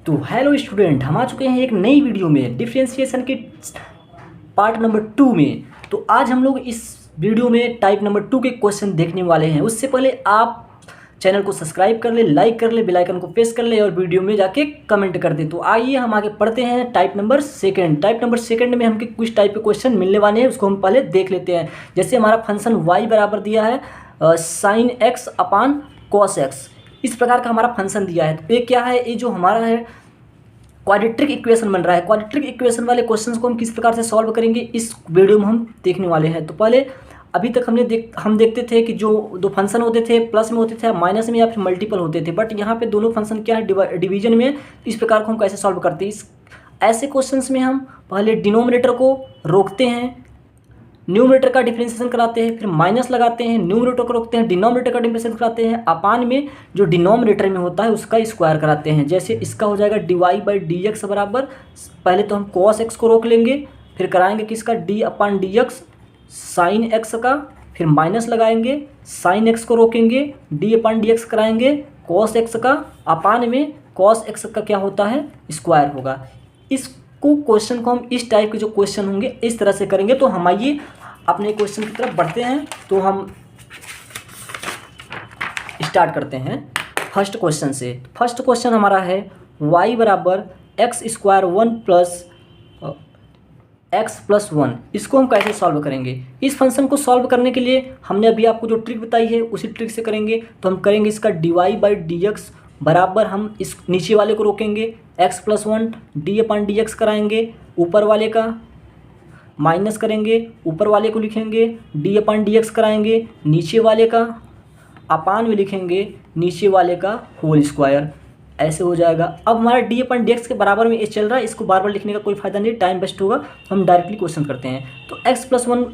तो hello student, हम आ चुके हैं एक नई वीडियो में डिफरेंशिएशन के पार्ट नंबर 2 में। तो आज हम लोग इस वीडियो में टाइप नंबर 2 के क्वेश्चन देखने वाले हैं। उससे पहले आप चैनल को सब्सक्राइब कर ले, लाइक कर ले, बेल आइकन को प्रेस कर ले और वीडियो में जाके कमेंट कर दे। तो आइए हम आगे पढ़ते हैं type number second. Type number second में हमके कुछ टाइप के क्वेश्चन मिलने वाले हैं, उसको हम पहले देख लेते हैं। जैसे हमारा फंक्शन y बराबर दिया है साइन एक्स अपान कॉस एक्स, इस प्रकार का हमारा फंक्शन दिया है। तो ये क्या है, ये जो हमारा है क्वाड्रेटिक इक्वेशन बन रहा है। क्वाड्रेटिक इक्वेशन वाले क्वेश्चंस को हम किस प्रकार से सॉल्व करेंगे इस वीडियो में हम देखने वाले हैं। तो पहले अभी तक हम देखते थे कि जो दो फंक्शन होते थे प्लस में होते थे, माइनस में या फिर मल्टीपल होते थे, बट यहाँ पे दोनों फंक्शन क्या है डिवीजन में। इस प्रकार को हम कैसे सॉल्व करते हैं, इस ऐसे क्वेश्चंस में हम पहले डिनोमिनेटर को रोकते हैं, न्यूमरेटर का डिफरेंशिएशन कराते हैं, फिर माइनस लगाते हैं, न्यूमरेटर को रोकते हैं, डिनोमिनेटर का डिफरेंशिएशन कराते हैं, अपान में जो डिनोमिनेटर में होता है उसका स्क्वायर कराते हैं। जैसे इसका हो जाएगा डी बाई डी एक्स बराबर, पहले तो हम कॉस एक्स को रोक लेंगे, फिर कराएंगे किसका डी अपान डी एक्स साइन एक्स का, फिर माइनस लगाएंगे, साइन एक्स को रोकेंगे, डी अपान डी एक्स कराएंगे कॉस एक्स का, अपान में कॉस एक्स का क्या होता है स्क्वायर होगा। इस क्वेश्चन को हम इस टाइप के जो क्वेश्चन होंगे इस तरह से करेंगे। तो हम आइए अपने क्वेश्चन की तरफ बढ़ते हैं। तो हम स्टार्ट करते हैं फर्स्ट क्वेश्चन से। फर्स्ट क्वेश्चन हमारा है y बराबर x square 1 plus x plus 1। इसको हम कैसे सॉल्व करेंगे। इस फंक्शन को सॉल्व करने के लिए हमने अभी आपको जो ट्रिक बताई है उसी ट्रिक से करेंगे। तो हम करेंगे इसका डी बाई डी एक्स बराबर, हम इस नीचे वाले को रोकेंगे x प्लस 1, डी अपान डी एक्स कराएंगे, ऊपर वाले का माइनस करेंगे, ऊपर वाले को लिखेंगे डी अपान डी एक्स कराएंगे, नीचे वाले का अपान में लिखेंगे नीचे वाले का होल स्क्वायर। ऐसे हो जाएगा। अब हमारा डी अपान डी एक्स के बराबर में ये चल रहा है, इसको बार बार लिखने का कोई फायदा नहीं, टाइम वेस्ट होगा। हम डायरेक्टली क्वेश्चन करते हैं। तो x प्लस 1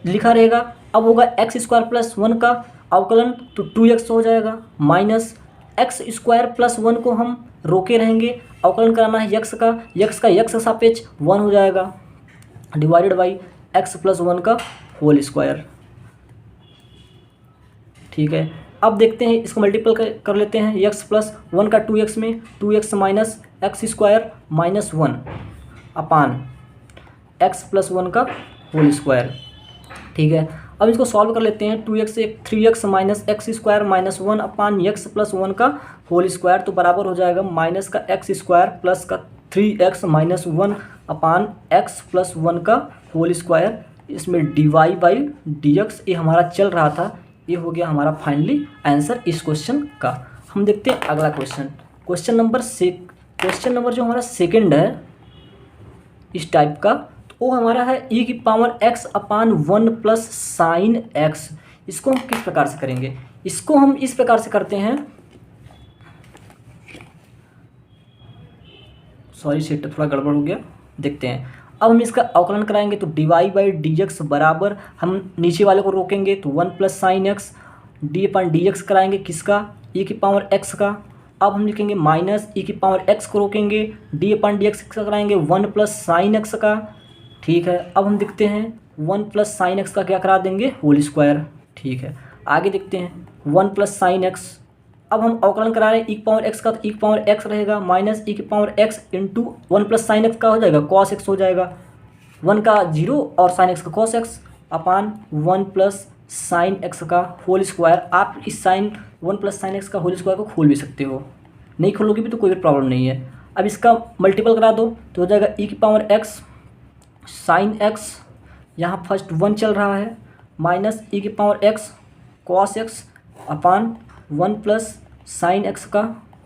लिखा रहेगा। अब होगा एक्स स्क्वायर प्लस 1 का अवकलन, तो 2x हो जाएगा, माइनस एक्स स्क्वायर प्लस 1 को हम रोके रहेंगे, अवकलन कराना है x का x सापेक्ष 1 हो जाएगा, डिवाइडेड बाई एक्स प्लस 1 का होल स्क्वायर। ठीक है, अब देखते हैं इसको मल्टीपल कर लेते हैं। x प्लस 1 का 2x में 2x minus x square minus 1 अपान एक्स प्लस 1 का होल स्क्वायर। ठीक है, अब इसको सॉल्व कर लेते हैं। 2x से 3x minus x square minus 1 अपान एक्स प्लस 1 का होल स्क्वायर, तो बराबर हो जाएगा माइनस का एक्स स्क्वायर प्लस का 3x माइनस 1 अपान एक्स प्लस 1 का होल स्क्वायर। इसमें डी बाई डी एक्स ये हमारा चल रहा था, ये हो गया हमारा फाइनली आंसर इस क्वेश्चन का। हम देखते हैं अगला क्वेश्चन। क्वेश्चन नंबर जो हमारा सेकंड है इस टाइप का, तो वो हमारा है e की पावर x अपान 1 प्लस साइन एक्स। इसको हम किस प्रकार से करेंगे, इसको हम इस प्रकार से करते हैं। सॉरी सेट थोड़ा गड़बड़ हो गया, देखते हैं। अब हम इसका अवकलन कराएंगे, तो डी बाई डी एक्स बराबर, हम नीचे वाले को रोकेंगे तो 1 प्लस साइन एक्स, डी अपान डी एक्स कराएंगे किसका e की पावर x का। अब हम लिखेंगे माइनस e की पावर x को रोकेंगे, डी अपान डी एक्स कराएंगे 1 प्लस साइन एक्स का। ठीक है, अब हम देखते हैं 1 प्लस साइन एक्स का क्या करा देंगे होल स्क्वायर। ठीक है, आगे देखते हैं 1 प्लस साइन एक्स। अब हम अवकलन करा रहे हैं e की पावर x का, तो e की पावर x रहेगा माइनस e की power x into 1 plus sign X का हो जाएगा कॉस एक्स हो जाएगा, 1 का 0 और साइन एक्स का cos x upon 1 plus sign X का होल स्क्वायर। आप इस साइन 1 प्लस साइन एक्स का होल स्क्वायर को खोल भी सकते हो, नहीं खोलोगे भी तो कोई प्रॉब्लम नहीं है। अब इसका मल्टीपल करा दो तो हो जाएगा e की पावर x साइन एक्स, यहाँ फर्स्ट 1 चल रहा है, माइनस e की power x cos x upon 1 plus sign X का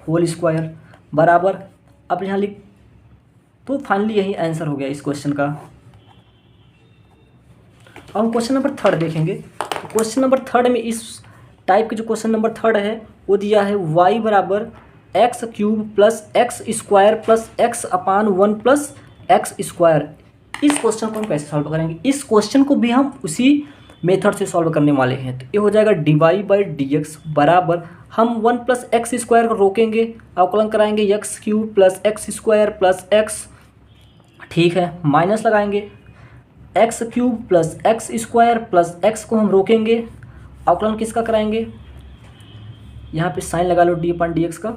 होल स्क्वायर बराबर। अब यहाँ लिख, तो फाइनली यही आंसर हो गया इस क्वेश्चन का। अब हम क्वेश्चन नंबर 3 देखेंगे। तो क्वेश्चन नंबर 3 में इस टाइप के जो क्वेश्चन नंबर 3 है वो दिया है y बराबर x cube plus x square plus x upon 1 plus x square. इस क्वेश्चन को हम कैसे सॉल्व करेंगे, इस क्वेश्चन को भी हम उसी मेथड से सॉल्व करने वाले हैं। तो ये हो जाएगा डी बाई डी एक्स बराबर, हम 1 प्लस एक्स स्क्वायर को रोकेंगे, अवकलन कराएंगे x cube plus x square plus x. ठीक है, माइनस लगाएंगे x cube plus x square plus x को हम रोकेंगे, अवकलन किसका कराएंगे, यहाँ पे साइन लगा लो डी अपान डी एक्स का,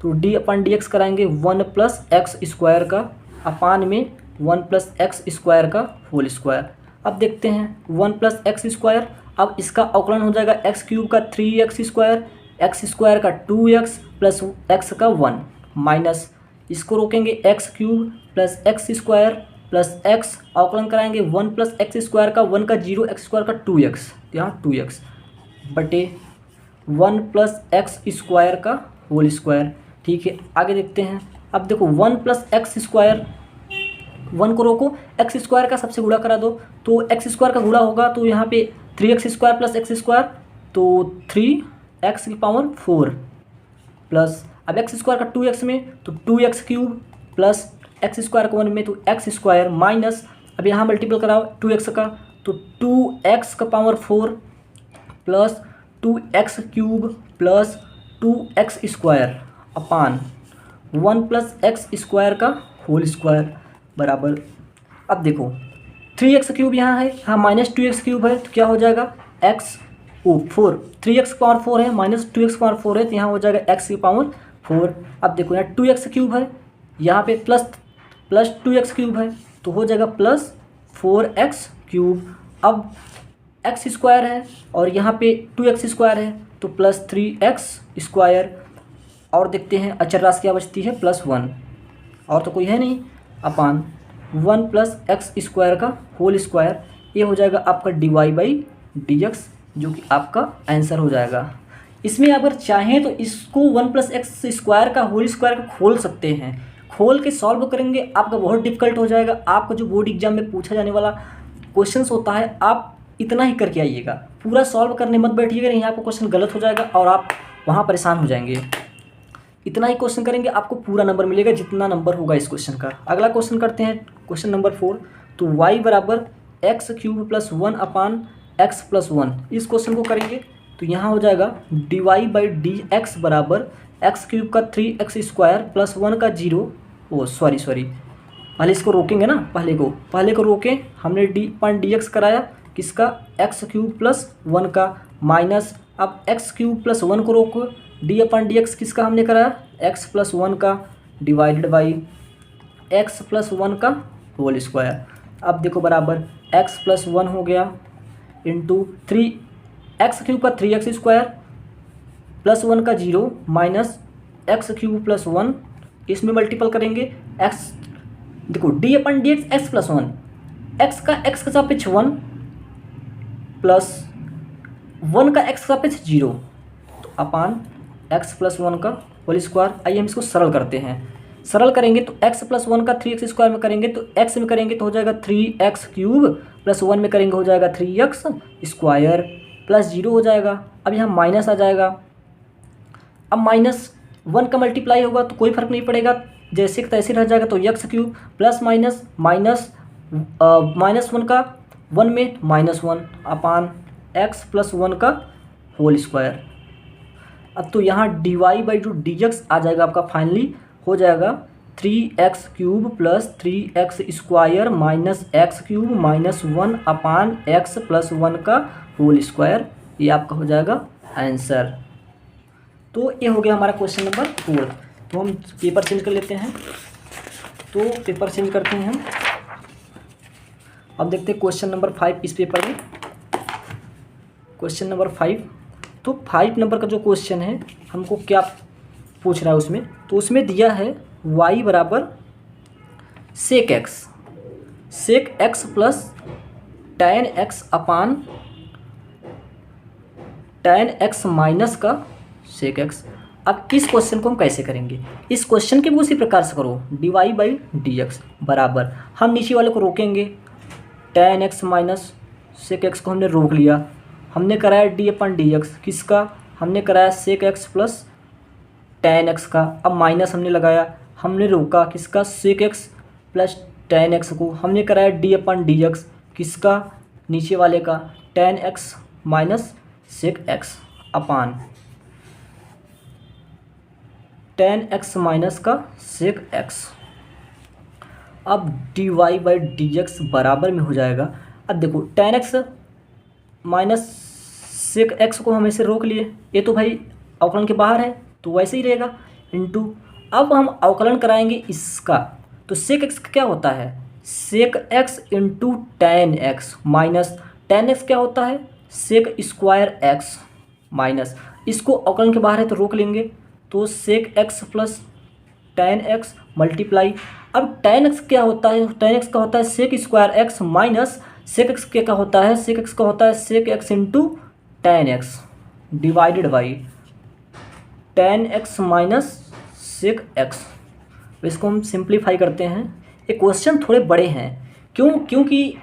तो डी अपन डी एक्स कराएंगे 1 प्लस एक्स स्क्वायर का अपान में 1 प्लस एक्स स्क्वायर का होल स्क्वायर। अब देखते हैं 1 प्लस एक्स स्क्वायर, अब इसका अवकलन हो जाएगा एक्स क्यूब का 3x स्क्वायर, एक्स स्क्वायर का 2x प्लस एक्स का 1 माइनस इसको रोकेंगे x cube plus x square plus x, अवकलन कराएंगे 1 प्लस एक्स स्क्वायर का 1 का 0 एक्स स्क्वायर का 2x, यहाँ 2x बटे 1 प्लस एक्स स्क्वायर का होल स्क्वायर। ठीक है, आगे देखते हैं। अब देखो 1 प्लस एक्स स्क्वायर, 1 को रोको, एक्स स्क्वायर का सबसे गुणा करा दो, तो एक्स स्क्वायर का गुणा होगा तो यहाँ पे 3x square plus x square, तो 3x की पावर 4 प्लस अब एक्स स्क्वायर का 2x में तो 2x cube plus x square का 1 में तो एक्स स्क्वायर माइनस अब यहाँ मल्टीपल कराओ 2x का तो 2x का power 4 plus 2x cube plus 2x square upon 1 plus x square का होल स्क्वायर बराबर। अब देखो 3x क्यूब यहाँ है, यहाँ माइनस 2x क्यूब है तो क्या हो जाएगा x ओ 4, 3x की पावर 4 है माइनस 2x की पावर 4 है तो यहाँ हो जाएगा x की पावर 4। अब देखो यहाँ 2x क्यूब है, यहाँ पे प्लस 2x क्यूब है तो हो जाएगा प्लस 4x क्यूब। अब x स्क्वायर है और यहाँ पे 2x स्क्वायर है तो प्लस 3x स्क्वायर। और देखते हैं अचर राशि क्या बचती है +1 और तो कोई है नहीं अपान 1 प्लस एक्स स्क्वायर का होल स्क्वायर। ये हो जाएगा आपका dy/dx जो कि आपका आंसर हो जाएगा। इसमें अगर चाहें तो इसको 1 प्लस एक्स स्क्वायर का होल स्क्वायर का खोल सकते हैं, खोल के सॉल्व करेंगे आपका बहुत डिफिकल्ट हो जाएगा। आपका जो बोर्ड एग्जाम में पूछा जाने वाला क्वेश्चंस होता है आप इतना ही करके आइएगा, पूरा सॉल्व करने मत बैठिएगा, नहीं आपको क्वेश्चन गलत हो जाएगा और आप वहाँ परेशान हो जाएंगे। इतना ही क्वेश्चन करेंगे आपको पूरा नंबर मिलेगा जितना नंबर होगा इस क्वेश्चन का। अगला क्वेश्चन करते हैं क्वेश्चन नंबर 4। तो y बराबर एक्स क्यूब प्लस 1 अपान एक्स प्लस 1, इस क्वेश्चन को करेंगे तो यहाँ हो जाएगा dy/dx बराबर एक्स क्यूब का 3x स्क्वायर प्लस 1 का 0 सॉरी पहले इसको रोकेंगे ना, पहले को रोकें, हमने d/dx कराया किसका एक्स क्यूब प्लस 1 का माइनस अब एक्स क्यूब प्लस 1 को रोको, d/dx किसका हमने कराया x प्लस 1 का डिवाइडेड बाई x प्लस 1 का होल स्क्वायर। अब देखो बराबर x प्लस 1 हो गया इंटू 3 एक्स क्यूब का 3x स्क्वायर प्लस 1 का 0 माइनस एक्स क्यूब प्लस 1, इसमें मल्टीपल करेंगे x, देखो d/dx x प्लस 1, x का सापेक्ष 1 प्लस 1 का x सापेक्ष 0 तो अपान x प्लस 1 का होल स्क्वायर। आइए हम इसको सरल करते हैं, सरल करेंगे तो x प्लस 1 का 3x स्क्वायर में करेंगे तो x में करेंगे तो हो जाएगा 3x क्यूब प्लस 1 में करेंगे हो जाएगा 3x स्क्वायर प्लस 0 हो जाएगा। अब यहाँ माइनस आ जाएगा, अब माइनस 1 का मल्टीप्लाई होगा तो कोई फर्क नहीं पड़ेगा, जैसे कि तैसे रह जाएगा तो x क्यूब प्लस माइनस 1 का 1 में -1 अपान x प्लस 1 का होल स्क्वायर। अब तो यहाँ dy/dx आ जाएगा आपका, फाइनली हो जाएगा 3x cube plus 3x square minus x cube minus 1 अपान x प्लस 1 का होल स्क्वायर। ये आपका हो जाएगा आंसर। तो ये हो गया हमारा क्वेश्चन नंबर 4। तो हम पेपर चेंज कर लेते हैं, तो पेपर चेंज करते हैं हम। अब देखते हैं क्वेश्चन नंबर 5 इस पेपर में, क्वेश्चन नंबर 5। तो 5 नंबर का जो क्वेश्चन है हमको क्या पूछ रहा है उसमें, तो उसमें दिया है y बराबर सेक x plus tan x upon tan x minus का सेक x। अब इस क्वेश्चन को हम कैसे करेंगे, इस क्वेश्चन के भी उसी प्रकार से करो, dy/dx बराबर हम नीचे वाले को रोकेंगे, tan x minus sec x को हमने रोक लिया, हमने कराया d/dx किसका, हमने कराया सेक x प्लस tan x का। अब माइनस हमने लगाया, हमने रोका किसका सेक x प्लस tan x को, हमने कराया d/dx किसका नीचे वाले का tan x minus sec x upon tan x minus का सेक x। अब dy/dx बराबर में हो जाएगा, अब देखो tan x minus sec x को हम ऐसे रोक लिए, ये तो भाई अवकलन के बाहर है तो वैसे ही रहेगा, इंटू, अब हम अवकलन कराएंगे इसका, तो सेक एक्स क्या होता है, sec X into tan x minus ten X क्या होता है, सेक स्क्वायर एक्स माइनस, इसको अवकलन के बाहर है तो रोक लेंगे, तो sec x plus ten X multiply, अब टेन एक्स क्या होता है, टेन एक्स का होता है sec square x minus sec X क्या होता है, सेक एक्स का होता है sec X into tan x divided by ten x minus sec X. इसको हम सिंप्लीफाई करते हैं। ये क्वेश्चन थोड़े बड़े हैं, क्योंकि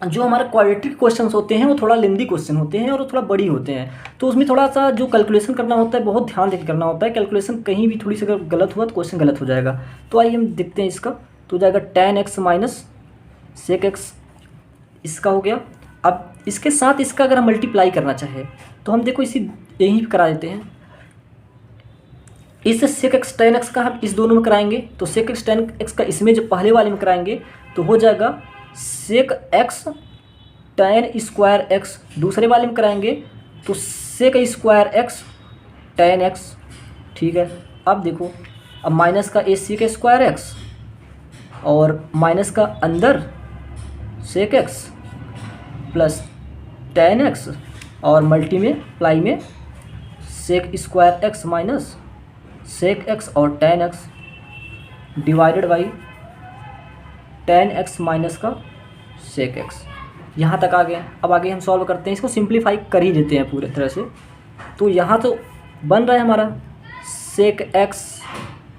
जो हमारे क्वाड्रेटिक क्वेश्चंस होते हैं वो थोड़ा लेंदी क्वेश्चन होते हैं और थोड़ा बड़ी होते हैं, तो उसमें थोड़ा सा जो कैलकुलेशन करना होता है बहुत ध्यान देकर करना होता है। कैलकुलेशन कहीं भी थोड़ी सी अगर गलत हुआ तो क्वेश्चन गलत हो जाएगा। तो आइए हम देखते हैं इसका, तो हो जाएगा tan x minus sec X, इसका हो गया। अब इसके साथ इसका अगर हम मल्टीप्लाई करना चाहे तो हम देखो इसी यहीं करा देते हैं, इससे सेक एक्स टेन एक्स का हम इस दोनों में कराएंगे, तो सेक एक्स टेन एक्स का इसमें जो पहले वाले में कराएंगे तो हो जाएगा sec x ten square x, दूसरे वाले में कराएंगे तो sec square x ten x. ठीक है, अब देखो, अब माइनस का ए सेक स्क्वायर एक्स और माइनस का अंदर sec x plus ten x और मल्टी में प्लाई में sec square x minus sec x और ten x divided by ten x minus का सेक एक्स। यहाँ तक आ गए। अब आगे हम सॉल्व करते हैं, इसको सिंप्लीफाई कर ही देते हैं पूरे तरह से। तो यहाँ तो बन रहा है हमारा sec x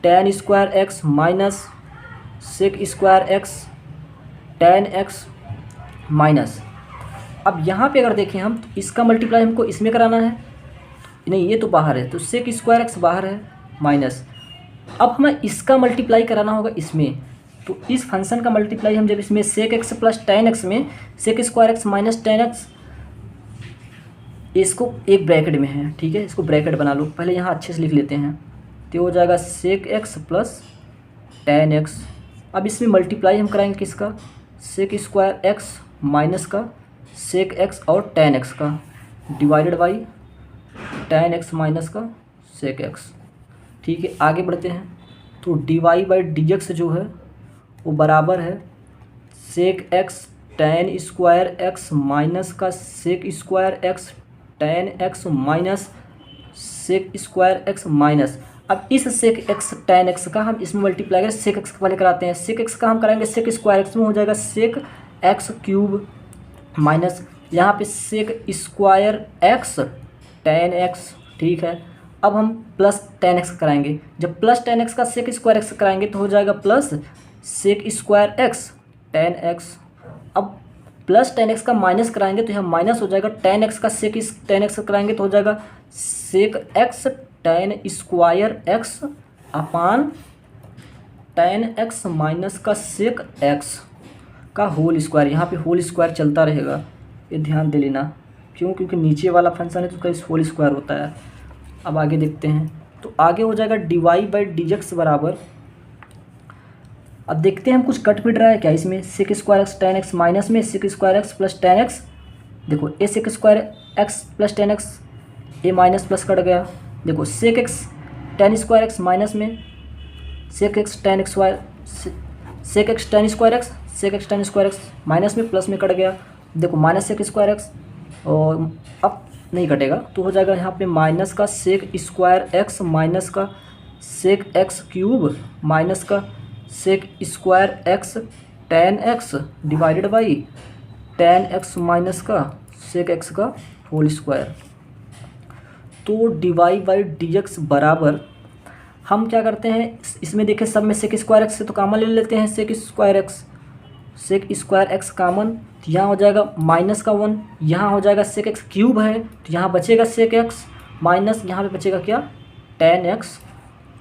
ten square x minus sec square x ten x minus, अब यहाँ पे अगर देखें हम तो इसका मल्टीप्लाई हमको इसमें कराना है, नहीं ये तो बाहर है तो सेक स्क्वायर एक्स बाहर है माइनस, अब हमें इसका मल्टीप्लाई कराना होगा इसमें, तो इस फंक्शन का मल्टीप्लाई हम जब इसमें sec x plus ten x में sec square x minus ten x, इसको एक ब्रैकेट में है, ठीक है, इसको ब्रैकेट बना लो, पहले यहाँ अच्छे से लिख लेते हैं, तो हो जाएगा sec x plus ten X. अब इसमें मल्टीप्लाई हम कराएंगे किसका, सेक स्क्वायर एक्स माइनस का सेक एक्स और टेन एक्स का divided by ten x minus का सेक एक्स। ठीक है, आगे बढ़ते हैं, तो D Y by D x जो है वो बराबर है sec x ten square x minus का sec square x ten x minus sec square x minus, अब इस सेक एक्स टेन एक्स का हम इसमें मल्टीप्लाई करें, सेक एक्स पहले कराते हैं, सेक एक्स का हम कराएंगे सेक स्क्वायर एक्स में हो जाएगा सेक एक्स क्यूब माइनस यहाँ पे sec square x ten x. ठीक है, अब हम प्लस टेन एक्स कराएंगे, जब प्लस टेन एक्स का सेक स्क्वायर एक्स कराएंगे तो हो जाएगा plus sec square x ten X, अब प्लस टेन एक्स का माइनस कराएंगे तो यहाँ माइनस हो जाएगा, टेन एक्स का सेक टेन एक्स कराएंगे तो हो जाएगा sec x ten square x upon ten x minus का सेक एक्स का होल स्क्वायर, यहाँ पे होल स्क्वायर चलता रहेगा, ये ध्यान दे लेना, क्योंकि नीचे वाला फंक्शन है तो उसका होल स्क्वायर होता है। अब आगे देखते हैं, तो आगे हो जाएगा D Y by D X बराबर, अब देखते हैं हम कुछ कट पिट रहा है क्या इसमें, sec square x ten x minus में sec square x plus ten x, देखो ए sec square x plus ten x, ए माइनस प्लस कट गया, देखो sec x ten square x minus में sec x ten x square sec x ten square x sec x ten square x minus में plus में कट गया, देखो माइनस सेक स्क्वायर एक्स और अब नहीं कटेगा तो हो जाएगा यहाँ पे माइनस का सेक स्क्वायर एक्स माइनस का सेक एक्स क्यूब माइनस का sec square x ten x divided by ten x minus का सेक एक्स का होल स्क्वायर। तो D Y by D X बराबर हम क्या करते हैं, इसमें देखें सब में सेक स्क्वायर एक्स से तो कॉमन ले लेते हैं, सेक स्क्वायर एक्स कॉमन, तो यहाँ हो जाएगा माइनस का वन, यहाँ हो जाएगा सेक एक्स क्यूब है तो यहाँ बचेगा सेक एक्स माइनस यहाँ पे बचेगा क्या ten x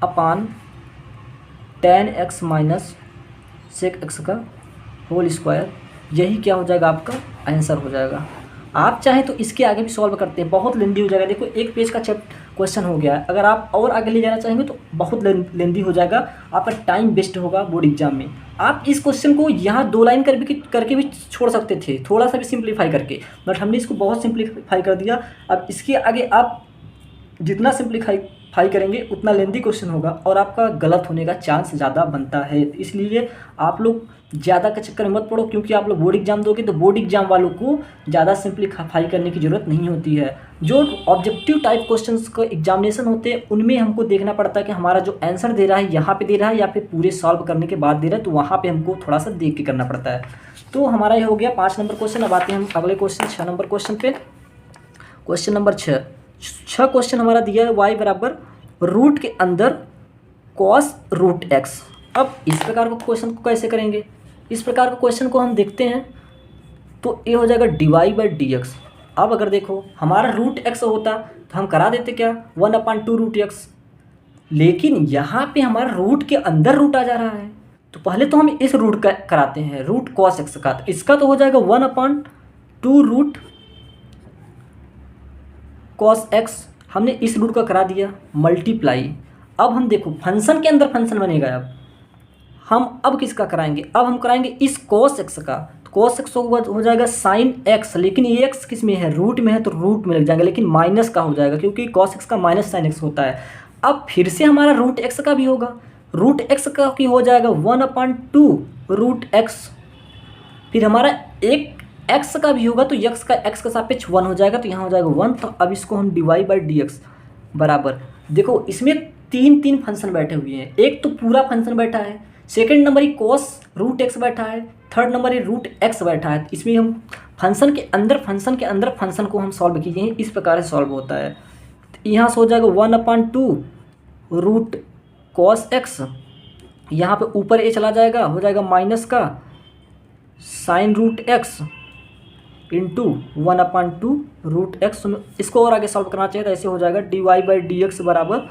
upon ten x minus sec x का होल स्क्वायर, यही क्या हो जाएगा आपका आंसर हो जाएगा। आप चाहें तो इसके आगे भी सॉल्व करते हैं, बहुत लेंदी हो जाएगा, देखो एक पेज का क्वेश्चन हो गया है, अगर आप और आगे ले जाना चाहेंगे तो बहुत लेंदी हो जाएगा, आपका टाइम वेस्ट होगा बोर्ड एग्जाम में। आप इस क्वेश्चन को यहाँ दो लाइन करके भी छोड़ सकते थे, थोड़ा सा भी सिंप्लीफाई करके, बट हमने इसको बहुत सिंप्लीफाई कर दिया। अब इसके आगे आप जितना सिंप्लीफाई सिंप्लीफाई करेंगे उतना लेंदी क्वेश्चन होगा और आपका गलत होने का चांस ज़्यादा बनता है। इसलिए आप लोग ज़्यादा के चक्कर में मत पड़ो, क्योंकि आप लोग बोर्ड एग्जाम दोगे तो बोर्ड एग्जाम वालों को ज़्यादा सिंप्लीफाई करने की ज़रूरत नहीं होती है। जो ऑब्जेक्टिव टाइप क्वेश्चंस का एग्जामिनेशन होते हैं उनमें हमको देखना पड़ता है कि हमारा जो आंसर दे रहा है यहाँ पे दे रहा है या फिर पूरे सॉल्व करने के बाद दे रहा है, तो वहाँ पे हमको थोड़ा सा देख के करना पड़ता है। तो हमारा ये हो गया 5 नंबर क्वेश्चन। अब आते हैं हम अगले क्वेश्चन 6 नंबर क्वेश्चन पे। क्वेश्चन नंबर 6 क्वेश्चन हमारा दिया है y बराबर रूट के अंदर कॉस रूट एक्स। अब इस प्रकार का क्वेश्चन को कैसे करेंगे? इस प्रकार का क्वेश्चन को हम देखते हैं तो ये हो जाएगा dy/dx। अब अगर देखो हमारा रूट एक्स होता तो हम करा देते क्या 1/2 रूट एक्स, लेकिन यहाँ पे हमारा रूट के अंदर रूट आ जा रहा है, तो पहले तो हम इस रूट का कराते हैं रूट कॉस एक्स का, तो इसका तो हो जाएगा 1/2 रूट कॉस एक्स। हमने इस रूट का करा दिया मल्टीप्लाई। अब हम देखो फंक्शन के अंदर फंक्शन बनेगा। अब हम किसका कराएंगे? अब हम कराएंगे इस कॉस एक्स का। तो कॉस एक्स हो जाएगा साइन एक्स, लेकिन ये एक्स किस में है? रूट में है, तो रूट में लग जाएगा, लेकिन माइनस का हो जाएगा क्योंकि कॉस एक्स का माइनस साइन एक्स होता है। अब फिर से हमारा रूट एक्स का भी होगा, रूट एक्स का की हो जाएगा 1/2 रूट एक्स। फिर हमारा एक एक्स का भी होगा तो एक्स का सापेक्ष 1 हो जाएगा, तो यहाँ हो जाएगा 1। तो अब इसको हम dy/dx बराबर, देखो इसमें तीन फंक्शन बैठे हुए हैं। एक तो पूरा फंक्शन बैठा है, सेकंड नंबर ही कॉस रूट एक्स बैठा है, थर्ड नंबर ही रूट एक्स बैठा है। इसमें हम फंक्शन के अंदर फंक्शन को हम सॉल्व कीजिए, इस प्रकार से सॉल्व होता है। तो यहाँ से हो जाएगा 1/2 रूट कॉस एक्स, यहाँ पे ऊपर ए चला जाएगा, हो जाएगा माइनस का sine root X into 1/2 root X. इसको और आगे सॉल्व करना चाहिए तो ऐसे हो जाएगा dy/dx बराबर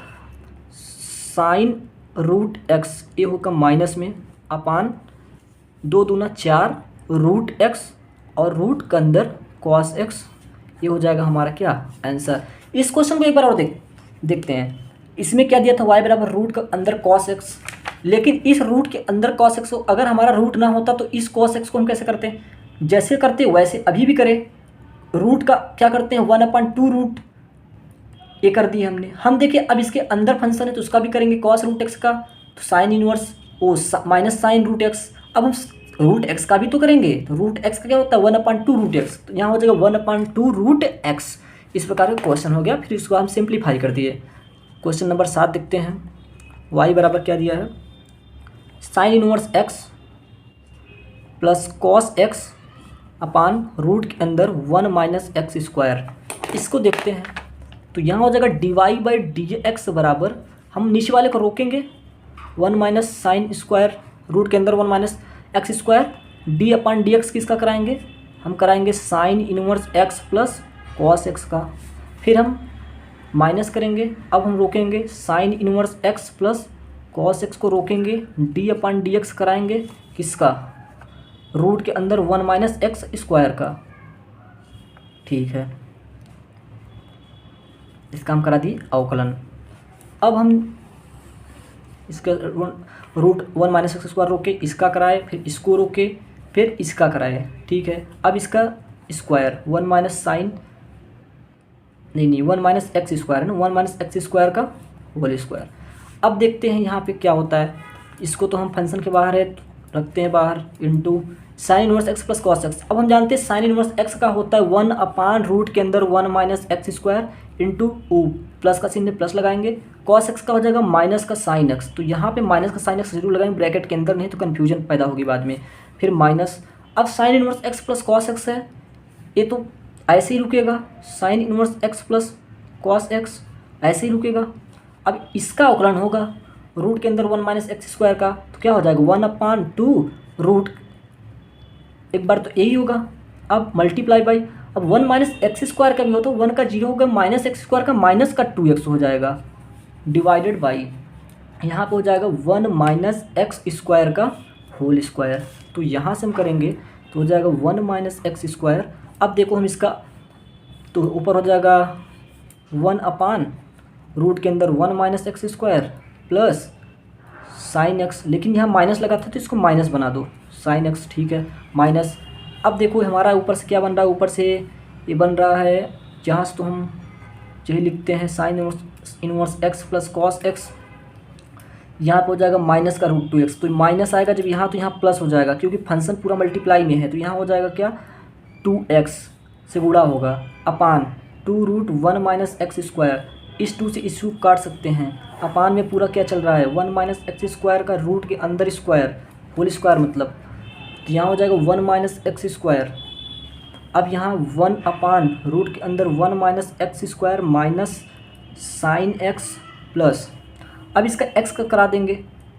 साइन रूट एक्स, ये होगा माइनस में अपान 2 दूना 4 रूट एक्स और रूट के अंदर कॉस एक्स। ये हो जाएगा हमारा क्या आंसर। इस क्वेश्चन को एक बार और देखते हैं। इसमें क्या दिया था y बराबर रूट के अंदर कॉस एक्स, लेकिन इस रूट के अंदर कॉस एक्स अगर हमारा रूट ना होता तो इस कॉस एक्स को हम कैसे करते हैं? जैसे करते वैसे अभी भी करें। रूट का क्या करते हैं 1/2 रूट, ये कर दिए हमने। हम देखिए अब इसके अंदर फंक्शन है तो उसका भी करेंगे कॉस रूट एक्स का, तो sine inverse minus sine root X. अब हम रूट एक्स का भी तो करेंगे, तो रूट एक्स का क्या होता है 1/2 रूट एक्स, तो यहाँ हो जाएगा 1/2 रूट एक्स। इस प्रकार का क्वेश्चन हो गया। फिर इसको हम सिंप्लीफाई कर दिए। क्वेश्चन नंबर 7 देखते हैं। y बराबर क्या दिया है sine inverse X plus cos x upon root के अंदर 1 माइनस एक्स स्क्वायर। इसको देखते हैं तो यहाँ हो जाएगा dy/dx बराबर, हम नीचे वाले को रोकेंगे 1 माइनस साइन स्क्वायर रूट के अंदर 1 माइनस एक्स स्क्वायर, d/dx किसका कराएंगे? हम कराएंगे sign inverse X plus cos x का। फिर हम माइनस करेंगे, अब हम रोकेंगे sign inverse X plus cos x को रोकेंगे, d/dx कराएंगे किसका? रूट के अंदर 1 माइनस एक्स स्क्वायर का। ठीक है, इसका हम करा दिए अवकलन। अब हम इसका रूट 1 माइनस एक्स स्क्वायर रोके, इसका कराए, फिर इसको रोके, फिर इसका कराए। ठीक है, अब इसका स्क्वायर 1 माइनस साइन नहीं 1 माइनस एक्स स्क्वायर है ना, 1 माइनस एक्स स्क्वायर का होल स्क्वायर। अब देखते हैं यहाँ पे क्या होता है। इसको तो हम फंक्शन के बाहर है रखते हैं बाहर, into sine inverse X plus cos x. अब हम जानते हैं साइन इनवर्स एक्स का होता है 1 रूट के अंदर 1 minus x square into plus का चिन्ह प्लस लगाएंगे, कॉस एक्स का हो जाएगा माइनस का साइन एक्स। तो यहाँ पे माइनस का साइन एक्स जरूर लगाएंगे ब्रैकेट के अंदर, नहीं तो कन्फ्यूजन पैदा होगी बाद में। फिर माइनस, अब sign inverse X plus cos x है, ये तो ऐसे ही रुकेगा, sign inverse X plus cos x ऐसे ही रुकेगा। अब इसका अवकलन होगा रूट के अंदर 1 माइनस एक्स स्क्वायर का, तो क्या हो जाएगा 1/2 रूट, एक बार तो यही होगा। अब मल्टीप्लाई बाई, अब 1 माइनस एक्स स्क्वायर का भी हो तो 1 का 0 होगा, माइनस एक्स स्क्वायर का माइनस का 2x हो जाएगा, डिवाइडेड बाई यहाँ पे हो जाएगा 1 माइनस एक्स स्क्वायर का होल स्क्वायर। तो यहाँ से हम करेंगे तो हो जाएगा 1 माइनस एक्स स्क्वायर। अब देखो हम इसका तो ऊपर हो जाएगा 1 रूट के अंदर 1 minus x square plus sine x, लेकिन यहाँ माइनस लगा था तो इसको माइनस बना दो, साइन एक्स। ठीक है, माइनस। अब देखो हमारा ऊपर से क्या बन रहा है, ऊपर से ये बन रहा है जहाँ से तो हम यही लिखते हैं sign inverse X plus cos x. यहाँ पे हो जाएगा माइनस का रूट 2x, तो माइनस आएगा जब यहाँ तो यहाँ प्लस हो जाएगा, क्योंकि फंक्शन पूरा मल्टीप्लाई में है। तो यहाँ हो जाएगा क्या, 2x से गुणा होगा अपान 2√1 माइनस एक्स स्क्वायर। इस 2 से इस 2 काट सकते हैं। अपान में पूरा क्या चल रहा है, 1 माइनस एक्स स्क्वायर का रूट के अंदर स्क्वायर, होल स्क्वायर मतलब। तो यहाँ हो जाएगा 1 माइनस एक्स स्क्वायर। अब यहाँ 1 अपान रूट के अंदर 1 minus x square minus sine x plus, अब इसका x का करा देंगे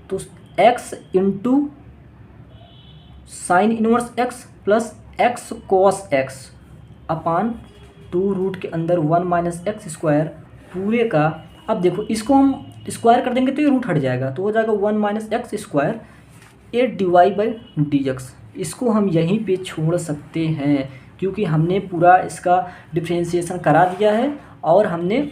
तो x into sine inverse x plus x cos x अपान 2 रूट के अंदर 1 माइनस एक्स स्क्वायर पूरे का। अब देखो इसको हम स्क्वायर कर देंगे तो ये रूट हट जाएगा, तो हो जाएगा 1 माइनस एक्स स्क्वायर ए dy/dx। इसको हम यहीं पे छोड़ सकते हैं क्योंकि हमने पूरा इसका डिफरेंशिएशन करा दिया है और हमने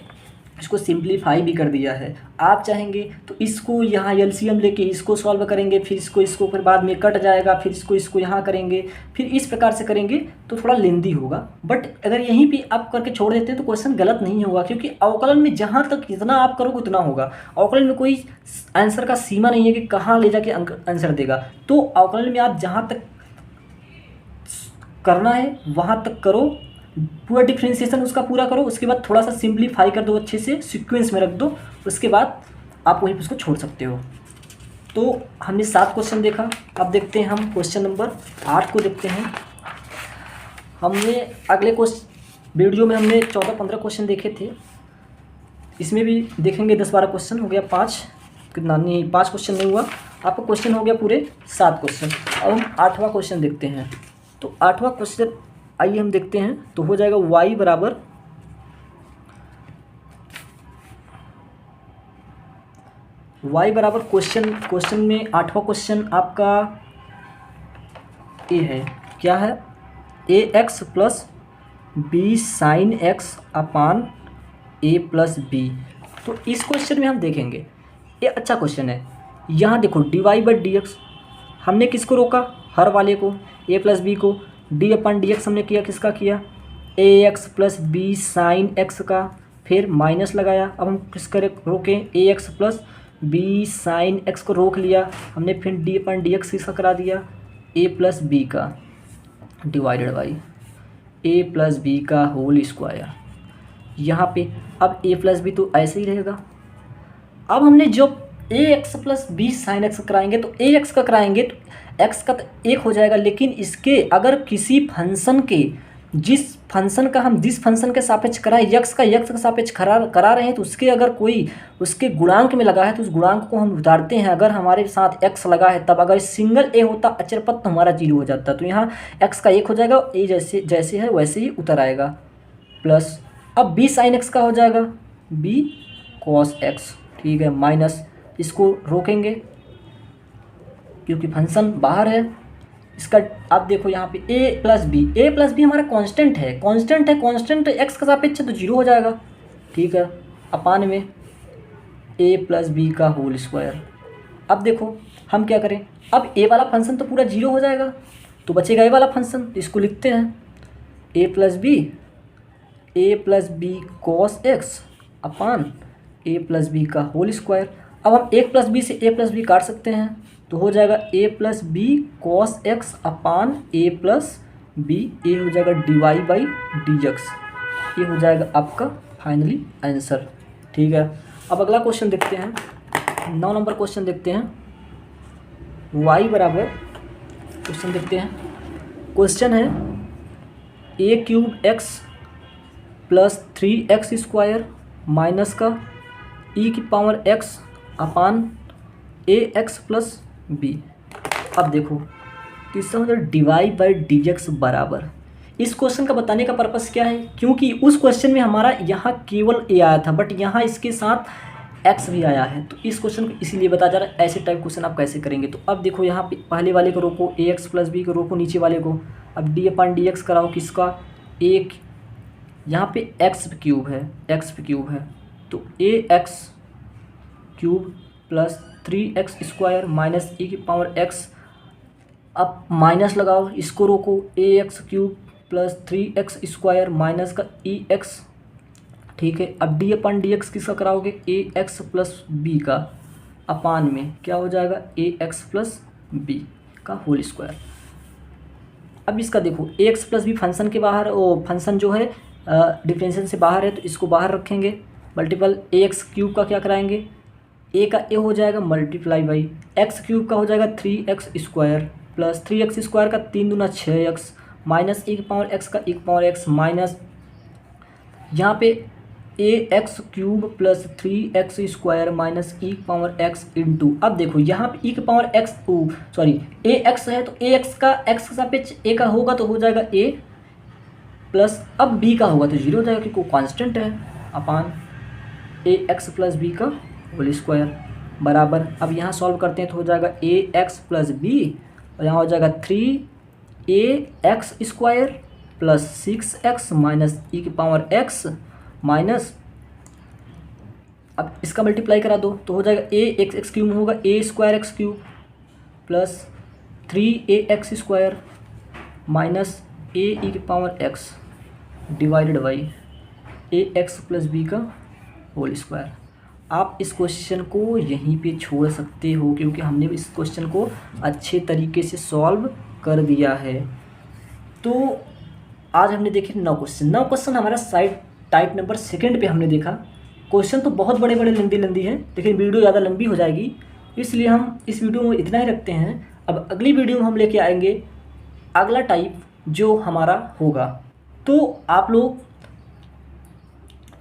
इसको सिंप्लीफाई भी कर दिया है। आप चाहेंगे तो इसको यहाँ एलसीएम लेके इसको सॉल्व करेंगे, फिर इसको फिर बाद में कट जाएगा, फिर इसको यहाँ करेंगे, फिर इस प्रकार से करेंगे तो थोड़ा लेंदी होगा। बट अगर यहीं पे आप करके छोड़ देते हैं तो क्वेश्चन गलत नहीं होगा, क्योंकि अवकलन में जहाँ तक जितना आप करोगे उतना होगा। अवकलन में कोई आंसर का सीमा नहीं है कि कहाँ ले जाके आंसर देगा। तो अवकलन में आप जहाँ तक करना है वहाँ तक करो, पूरा डिफरेंशिएशन उसका पूरा करो, उसके बाद थोड़ा सा सिंप्लीफाई कर दो, अच्छे से सीक्वेंस में रख दो, उसके बाद आप वहीं पर उसको छोड़ सकते हो। तो हमने 7 क्वेश्चन देखा। अब देखते हैं हम क्वेश्चन नंबर 8 को देखते हैं। हमने अगले वीडियो में हमने 14-15 क्वेश्चन देखे थे, इसमें भी देखेंगे 10-12 क्वेश्चन। हो गया 5, कितना नहीं 5 क्वेश्चन नहीं हुआ, आपका क्वेश्चन हो गया पूरे 7 क्वेश्चन। अब हम 8वां क्वेश्चन देखते हैं। तो 8वां क्वेश्चन आइए हम देखते हैं। तो हो जाएगा y बराबर क्वेश्चन में 8वां क्वेश्चन आपका ए है, क्या है, ax plus B sine x upon a plus b. तो इस क्वेश्चन में हम देखेंगे, ये अच्छा क्वेश्चन है। यहाँ देखो dy/dx हमने किसको रोका, हर वाले को, a प्लस बी को। d/dx हमने किया किसका किया, ax plus B sine X का, फिर माइनस लगाया। अब हम किसका रोकें, ax plus B sine X को रोक लिया हमने, फिर d/dx किसका करा दिया, a प्लस बी का divided by a plus B का होल स्क्वायर। यहाँ पे अब a प्लस बी तो ऐसे ही रहेगा। अब हमने जो ax plus B sine X कराएंगे तो ax का कराएंगे तो x का तो 1 हो जाएगा, लेकिन इसके अगर किसी फंक्शन के जिस फंक्शन के सापेक्ष कराए, x का सापेक्ष करा रहे हैं, तो उसके अगर कोई उसके गुणांक में लगा है तो उस गुणांक को हम उतारते हैं। अगर हमारे साथ x लगा है तब, अगर सिंगल a होता अचरपद तो हमारा 0 हो जाता। तो यहाँ x का 1 हो जाएगा, a जैसे है वैसे ही उतर आएगा, प्लस अब b साइन एक्स का हो जाएगा b कॉस एक्स, ठीक है, माइनस इसको रोकेंगे क्योंकि फंक्शन बाहर है इसका। आप देखो यहाँ पे a प्लस बी हमारा कांस्टेंट है, कांस्टेंट x का सापेक्ष तो 0 हो जाएगा, ठीक है, अपान में a प्लस बी का होल स्क्वायर। अब देखो हम क्या करें, अब a वाला फंक्शन तो पूरा 0 हो जाएगा, तो बचेगा a वाला फंक्शन, इसको लिखते हैं a plus b cos x upon a plus B का होल स्क्वायर। अब हम 1 प्लस बी से a प्लस बी काट सकते हैं, तो हो जाएगा a plus b cos x upon a plus b, ए हो जाएगा dy/dx। ये हो जाएगा आपका फाइनली आंसर, ठीक है। अब अगला क्वेश्चन देखते हैं, 9 नंबर क्वेश्चन देखते हैं। y बराबर क्वेश्चन देखते हैं, क्वेश्चन है a³ plus 3x square minus का e⁻x अपान ax प्लस बी। अब देखो तीसरा हो जाए dy/dx बराबर। इस क्वेश्चन का बताने का पर्पस क्या है, क्योंकि उस क्वेश्चन में हमारा यहाँ केवल a आया था, बट यहाँ इसके साथ x भी आया है, तो इस क्वेश्चन को इसीलिए बताया जा रहा है ऐसे टाइप क्वेश्चन आप कैसे करेंगे। तो अब देखो यहाँ पे पहले वाले को रोको, ax प्लस बी को रोको नीचे वाले को, अब d/dx कराओ किसका, एक यहाँ पे x³ है, तो ax³ plus 3x square minus e⁻x, अब माइनस लगाओ, इसको रोको, ax³ plus 3x square minus का ex, ठीक है। अब डी अपन डी एक्स किसका कराओगे, ए एक्स प्लस बी का अपान में क्या हो जाएगा, ए एक्स प्लस बी का होल स्क्वायर। अब इसका देखो ए एक्स प्लस बी फंक्शन के बाहर, वो फंक्शन जो है डिफरेंशियल से बाहर है, तो इसको बाहर रखेंगे। मल्टीपल ए एक्स क्यूब का क्या कराएंगे, ए का ए हो जाएगा मल्टीप्लाई बाई एक्स क्यूब का हो जाएगा 3x square plus 3x square का 3 दूना 6x माइनस एक पावर एक्स का एक पावर एक्स माइनस यहाँ पे a x cube plus 3x square minus e power x into. अब देखो यहाँ पे ई की power x sorry a x है, तो ए एक्स का एक्स का सापेक्ष ए का होगा तो हो जाएगा ए प्लस अब बी का होगा तो जीरो हो जाएगा क्योंकि वो कांस्टेंट है अपान ए एक्स प्लस बी का होल स्क्वायर बराबर। अब यहाँ सॉल्व करते हैं तो हो जाएगा ए एक्स प्लस बी और यहाँ हो जाएगा 3ax square plus 6x minus ई की पावर x माइनस अब इसका मल्टीप्लाई करा दो तो हो जाएगा ए एक्स एक्स क्यूब में होगा a square x cube plus 3ax square minus a e की power x divided by a x plus B का होल स्क्वायर। आप इस क्वेश्चन को यहीं पे छोड़ सकते हो क्योंकि हमने इस क्वेश्चन को अच्छे तरीके से सॉल्व कर दिया है। तो आज हमने देखे 9 क्वेश्चन। 9 क्वेश्चन हमारा साइड टाइप नंबर 2 पे हमने देखा। क्वेश्चन तो बहुत बड़े बड़े लंबी हैं लेकिन वीडियो ज़्यादा लंबी हो जाएगी, इसलिए हम इस वीडियो में इतना ही रखते हैं। अब अगली वीडियो में हम लेके आएंगे अगला टाइप जो हमारा होगा। तो आप लोग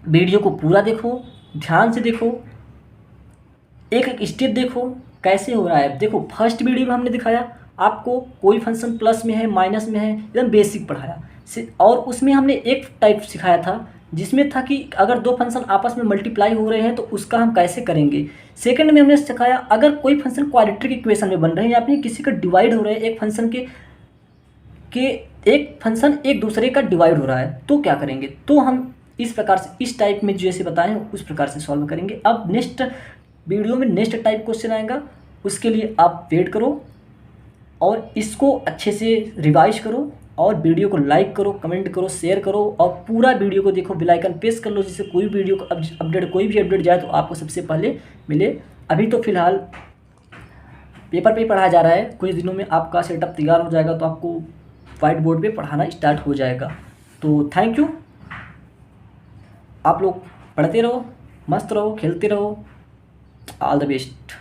वीडियो को पूरा देखो, ध्यान से देखो, एक एक स्टेप देखो कैसे हो रहा है। देखो फर्स्ट वीडियो में हमने दिखाया आपको कोई फंक्शन प्लस में है माइनस में है, एकदम बेसिक पढ़ाया और उसमें हमने एक टाइप सिखाया था जिसमें था कि अगर दो फंक्शन आपस में मल्टीप्लाई हो रहे हैं तो उसका हम कैसे करेंगे। सेकंड में हमने सिखाया अगर कोई फंक्शन क्वाड्रेटिक इक्वेशन में बन रहे हैं या फिर किसी का डिवाइड हो रहे हैं, एक फंक्शन के एक फंक्शन एक दूसरे का डिवाइड हो रहा है तो क्या करेंगे। तो हम इस प्रकार से इस टाइप में जैसे बताएं उस प्रकार से सॉल्व करेंगे। अब नेक्स्ट वीडियो में नेक्स्ट टाइप क्वेश्चन आएगा, उसके लिए आप वेट करो और इसको अच्छे से रिवाइज करो और वीडियो को लाइक करो, कमेंट करो, शेयर करो और पूरा वीडियो को देखो, बेल आइकन प्रेस कर लो जिससे कोई वीडियो को अपडेट कोई भी अपडेट जाए तो आपको सबसे पहले मिले। अभी तो फिलहाल पेपर पे पढ़ाया जा रहा है, कुछ दिनों में आपका सेटअप तैयार हो जाएगा तो आपको वाइट बोर्ड पे पढ़ाना स्टार्ट हो जाएगा। तो थैंक यू, आप लोग पढ़ते रहो, मस्त रहो, खेलते रहो, ऑल द बेस्ट।